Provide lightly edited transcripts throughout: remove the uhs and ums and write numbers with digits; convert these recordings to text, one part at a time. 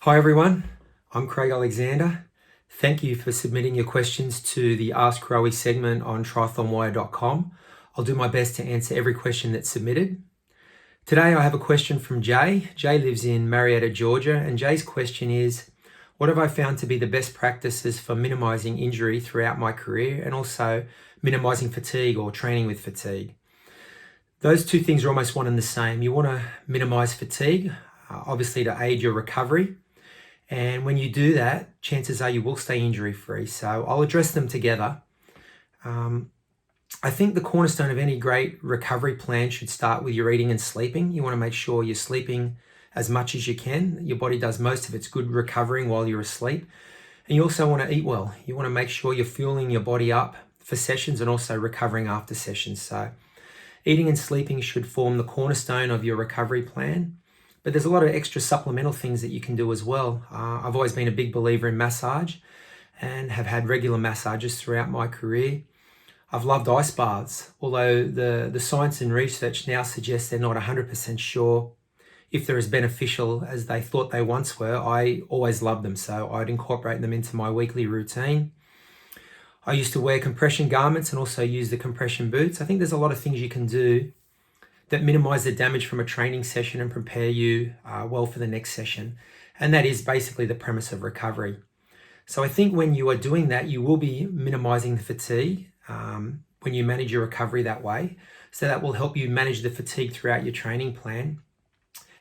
Hi everyone, I'm Craig Alexander. Thank you for submitting your questions to the Ask Crowie segment on triathlonwire.com. I'll do my best to answer every question that's submitted. Today I have a question from Jay. Jay lives in Marietta, Georgia, and Jay's question is, what have I found to be the best practices for minimizing injury throughout my career and also minimizing fatigue or training with fatigue? Those two things are almost one and the same. You want to minimize fatigue, obviously to aid your recovery. And when you do that, chances are you will stay injury free. So I'll address them together. I think the cornerstone of any great recovery plan should start with your eating and sleeping. You want to make sure you're sleeping as much as you can. Your body does most of its good recovering while you're asleep. And you also want to eat well. You want to make sure you're fueling your body up for sessions and also recovering after sessions. So eating and sleeping should form the cornerstone of your recovery plan. But there's a lot of extra supplemental things that you can do as well. I've always been a big believer in massage and have had regular massages throughout my career. I've loved ice baths, although the science and research now suggests they're not 100% sure if they're as beneficial as they thought they once were. I always loved them, so I'd incorporate them into my weekly routine. I used to wear compression garments and also use the compression boots. I think there's a lot of things you can do that minimize the damage from a training session and prepare you well for the next session. And that is basically the premise of recovery. So I think when you are doing that, you will be minimizing the fatigue when you manage your recovery that way. So that will help you manage the fatigue throughout your training plan.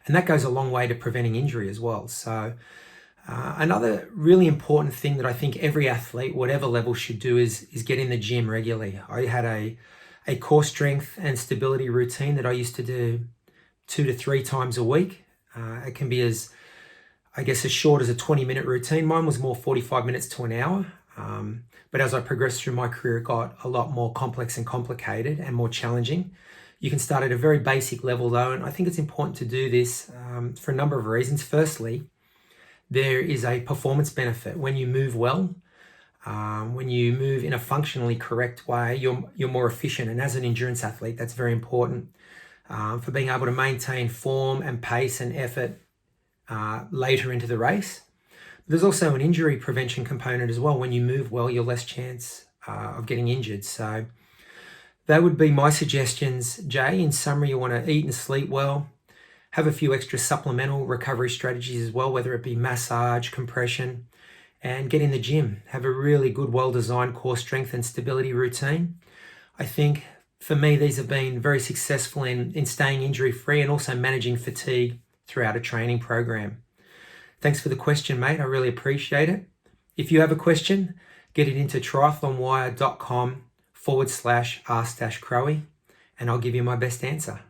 And that goes a long way to preventing injury as well. So another really important thing that I think every athlete, whatever level, should do is get in the gym regularly. I had a core strength and stability routine that I used to do 2 to 3 times a week. It can be as short as a 20-minute routine. Mine was more 45 minutes to an hour. But as I progressed through my career, it got a lot more complex and complicated and more challenging. You can start at a very basic level though, and I think it's important to do this for a number of reasons. Firstly, there is a performance benefit. When you move well, when you move in a functionally correct way, you're more efficient. And as an endurance athlete, that's very important for being able to maintain form and pace and effort later into the race. There's also an injury prevention component as well. When you move well, you're less chance of getting injured. So that would be my suggestions, Jay. In summary, you want to eat and sleep well, have a few extra supplemental recovery strategies as well, whether it be massage, compression, and get in the gym. Have a really good, well-designed core strength and stability routine. I think for me, these have been very successful in staying injury-free and also managing fatigue throughout a training program. Thanks for the question, mate. I really appreciate it. If you have a question, get it into triathlonwire.com/ask-Crowie, and I'll give you my best answer.